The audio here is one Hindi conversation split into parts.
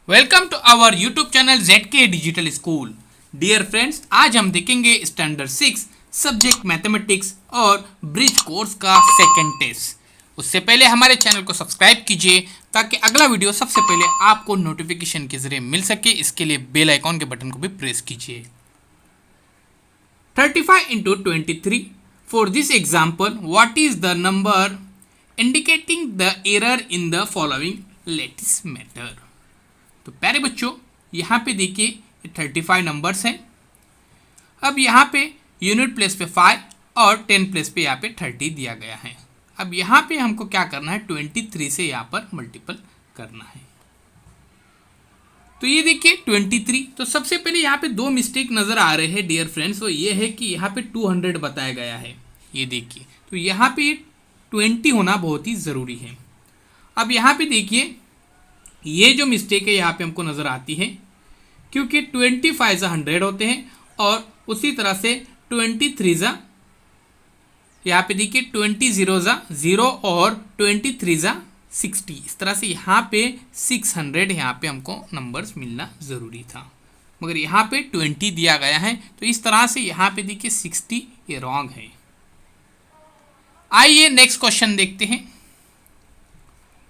Welcome to our YouTube channel ZK digital school. Dear friends, आज हम देखेंगे स्टैंडर्ड 6 सब्जेक्ट मैथमेटिक्स और ब्रिज कोर्स का सेकंड टेस्ट। उससे पहले हमारे चैनल को सब्सक्राइब कीजिए ताकि अगला वीडियो सबसे पहले आपको नोटिफिकेशन के जरिए मिल सके। इसके लिए बेल आइकॉन के बटन को भी प्रेस कीजिए। 35 into 23. For this example, what is the number indicating the error in the following lattice matter? तो प्यारे बच्चों, यहाँ पे देखिए 35 नंबर्स हैं। अब यहाँ पे यूनिट प्लेस पे 5 और 10 प्लेस पे यहाँ पे 30 दिया गया है। अब यहाँ पे हमको क्या करना है, 23 से यहाँ पर मल्टीपल करना है। तो ये देखिए 23। तो सबसे पहले यहाँ पे दो मिस्टेक नज़र आ रहे हैं डियर फ्रेंड्स। वो ये है कि यहाँ पे 200 बताया गया है। ये देखिए, तो यहाँ पे 20 होना बहुत ही ज़रूरी है। अब यहाँ पे देखिए, ये जो मिस्टेक है यहाँ पे हमको नज़र आती है क्योंकि 25 100 होते हैं और उसी तरह से 23 यहाँ पे देखिए 20 0 और 23 60। इस तरह से यहाँ पे 600 यहाँ पे हमको नंबर्स मिलना ज़रूरी था, मगर यहाँ पे 20 दिया गया है। तो इस तरह से यहाँ पे देखिए 60 ये रॉन्ग है। आइए नेक्स्ट क्वेश्चन देखते हैं।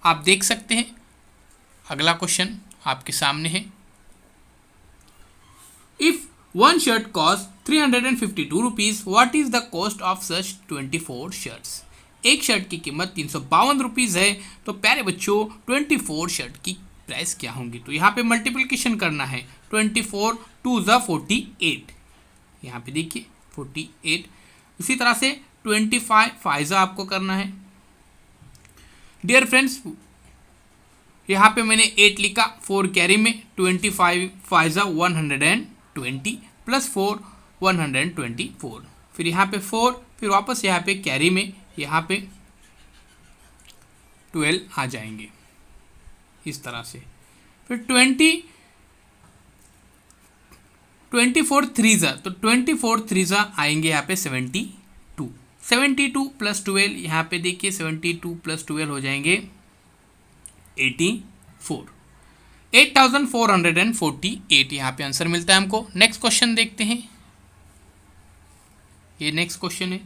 आप देख सकते हैं अगला क्वेश्चन आपके सामने है। If one shirt cost 352 rupees, what is the cost of such 24 shirts? एक शर्ट की कीमत 352 रुपीज़ है। तो प्यारे बच्चों 24 शर्ट की प्राइस क्या होंगी? तो यहाँ पे मल्टीप्लिकेशन करना है। 24 2 48, यहाँ पे देखिए 48। इसी तरह से 25 5 आपको करना है। डियर फ्रेंड्स, यहाँ पे मैंने 8 लिखा, 4 कैरी में 25 5 120 प्लस 4 124। फिर यहाँ पे 4, फिर वापस यहाँ पे कैरी में यहाँ पे 12 आ जाएंगे इस तरह से। फिर 24 3 तो 24 3 आएंगे यहाँ पे 72। 72 प्लस 12, यहाँ पे देखिए 72 प्लस 12 हो जाएंगे 84। 8448 यहाँ पे आंसर मिलता है हमको। नेक्स्ट क्वेश्चन देखते हैं। ये नेक्स्ट क्वेश्चन है।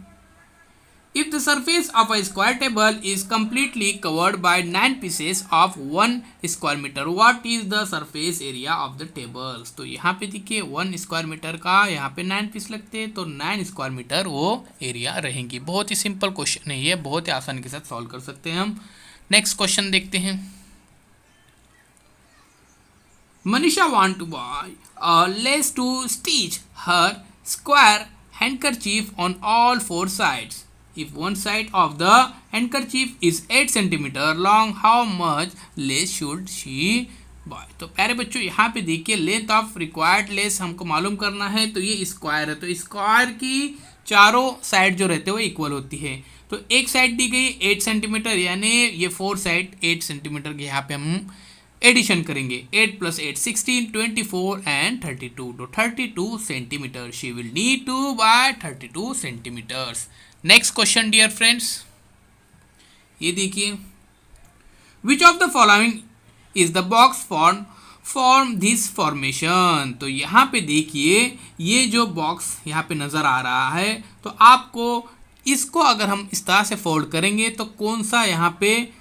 If the surface of a square table is completely covered by 9 pieces of 1 square meter, what is the surface area of the tables? तो यहाँ पे देखिए 1 स्क्वायर मीटर का यहाँ पे 9 पीस लगते हैं, तो 9 स्क्वायर मीटर वो एरिया रहेंगी। बहुत ही सिंपल क्वेश्चन है ये, बहुत ही आसानी के साथ सॉल्व कर सकते हैं हम। नेक्स्ट क्वेश्चन देखते हैं। Manisha want to buy a lace to stitch her square handkerchief on all 4 sides. If one side of the handkerchief is 8 centimeter long, how much lace should she buy? तो प्यारे बच्चों यहाँ पे देखिए लेंथ ऑफ रिक्वायर्ड लेस हमको मालूम करना है। तो ये स्क्वायर है, तो स्क्वायर की चारों साइड जो रहते हैं वो इक्वल होती है। तो एक साइड दी गई 8 सेंटीमीटर, यानी ये 4 साइड 8 सेंटीमीटर के यहाँ पे हम एडिशन करेंगे। 8 + 8 16, 24 एंड 32। तो 32 centimetre. She will need to buy 32 centimetres. Next question dear friends, ये देखिए। Which of the following is the box form this formation? तो यहाँ पे देखिए ये जो बॉक्स यहाँ पे नज़र आ रहा है, तो आपको इसको अगर हम इस तरह से फोल्ड करेंगे तो कौन सा यहाँ पे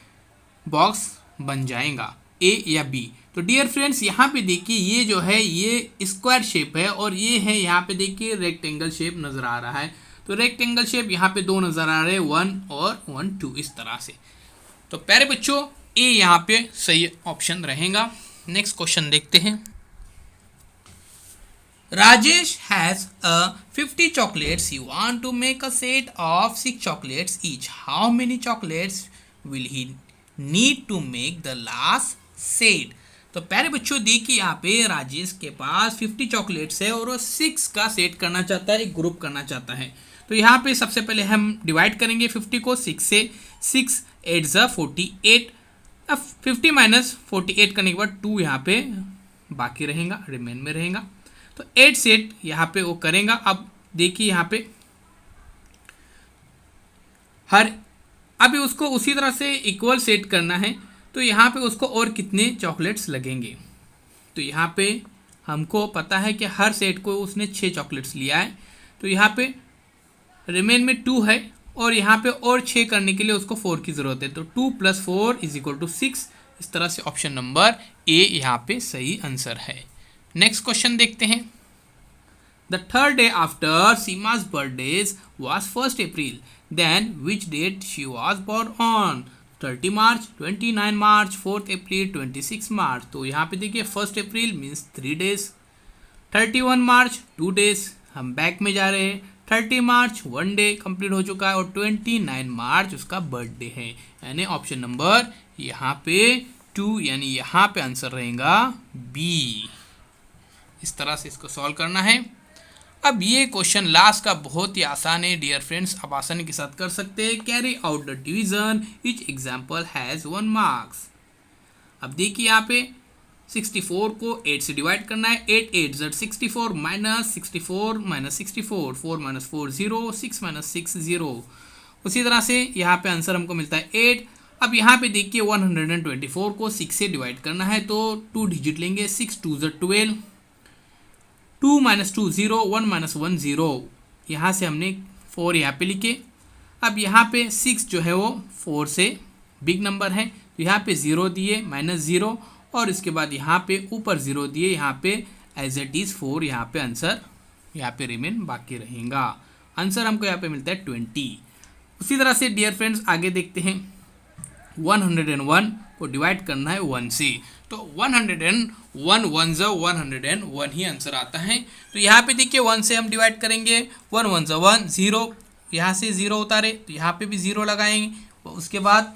बॉक्स बन जाएगा, ए या बी? तो डियर फ्रेंड्स यहाँ पे देखिए ये जो है ये स्क्वायर शेप है और ये है यहाँ पे देखिए रेक्टेंगल शेप नज़र आ रहा है। तो रेक्टेंगल शेप यहाँ पे दो नज़र आ रहे हैं, 1 और 1 2 इस तरह से। तो प्यारे बच्चों ए यहाँ पे सही ऑप्शन रहेगा। नेक्स्ट क्वेश्चन देखते हैं। Rajesh has 50 chocolates. You want to make a set of 6 chocolates each. How many chocolates will he need to make the last set? तो प्यारे बच्चों देखिए यहाँ पे राजेश के पास 50 चॉकलेट्स है और वो 6 का सेट करना चाहता है, एक ग्रुप करना चाहता है। तो यहाँ पे सबसे पहले हम डिवाइड करेंगे 50 को 6 से। 6 8 48। अब 50 माइनस 48 करने के बाद 2 यहाँ पे बाकी रहेगा, रिमेन में रहेगा। तो 8 सेट यहाँ पे वो करेगा। अब देखिए यहाँ पे अभी उसको उसी तरह से इक्वल सेट करना है। तो यहाँ पे उसको और कितने चॉकलेट्स लगेंगे? तो यहाँ पे हमको पता है कि हर सेट को उसने 6 चॉकलेट्स लिया है, तो यहाँ पे रिमेन में 2 है और यहाँ पे और 6 करने के लिए उसको 4 की ज़रूरत है, तो 2 + 4 = 6। इस तरह से ऑप्शन नंबर ए यहाँ पे सही आंसर है। नेक्स्ट क्वेश्चन देखते हैं। The third day after Seema's birthdays was 1st April. Then which date she was born on? 30 March, 29 March, 4th April, 26 मार्च। तो यहाँ पे देखिए 1st April मीन्स 3 डेज, 31 मार्च 2 डेज, हम बैक में जा रहे हैं, 30 मार्च 1 डे कंप्लीट हो चुका है और 29 मार्च उसका बर्थडे है, यानी ऑप्शन नंबर यहाँ पे 2, यानी यहाँ पे आंसर रहेगा बी। इस तरह से इसको सॉल्व करना है। अब ये क्वेश्चन लास्ट का बहुत ही आसान है डियर फ्रेंड्स, आप आसानी के साथ कर सकते हैं। Carry out the division, each example has 1 marks. अब देखिए यहाँ पे 64 को 8 से डिवाइड करना है, 8 8 = 64 - 64 - 64, 4 - 4 0, 6 - 6 0। उसी तरह से यहाँ पे आंसर हमको मिलता है 8। अब यहाँ पे देखिए 124 को 6 से डिवाइड करना है, तो 2 डिजिट लेंगे, 6 2 = 12, 2 - 2 0, 1 - 1 0। यहाँ से हमने 4 यहाँ पे लिखे। अब यहाँ पे 6 जो है वो 4 से बिग नंबर है, तो यहाँ पे 0 दिए, -0 और इसके बाद यहाँ पे ऊपर 0 दिए, यहाँ पे एज इट इज़ 4, यहाँ पे आंसर यहाँ पे रिमेन बाकी रहेगा। आंसर हमको यहाँ पे मिलता है 20। उसी तरह से डियर फ्रेंड्स आगे देखते हैं। 101 को डिवाइड करना है 1 से, तो 101 1 ज़ 101 ही आंसर आता है। तो यहाँ पे देखिए 1 से हम डिवाइड करेंगे, 1 1 ज़ 1, 0 यहाँ से 0 उतारे तो यहाँ पे भी 0 लगाएंगे। उसके बाद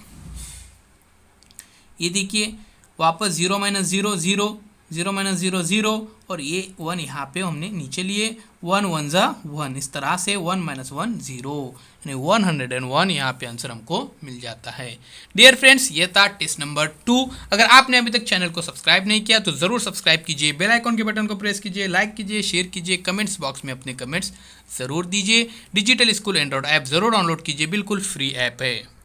ये देखिए वापस 0 - 0 0, 0 - 0 0 और ये 1 यहाँ पे हमने नीचे लिए, 1 1 ज़ 1, इस तरह से 1 - 1 0, यानी 101 यहाँ पे आंसर हमको मिल जाता है। डियर फ्रेंड्स ये था टेस्ट नंबर 2। अगर आपने अभी तक चैनल को सब्सक्राइब नहीं किया तो ज़रूर सब्सक्राइब कीजिए, बेल आइकॉन के बटन को प्रेस कीजिए, लाइक कीजिए, शेयर कीजिए, कमेंट्स बॉक्स में अपने कमेंट्स ज़रूर दीजिए। डिजिटल स्कूल एंड्रॉइड ऐप ज़रूर डाउनलोड कीजिए, बिल्कुल फ्री ऐप है।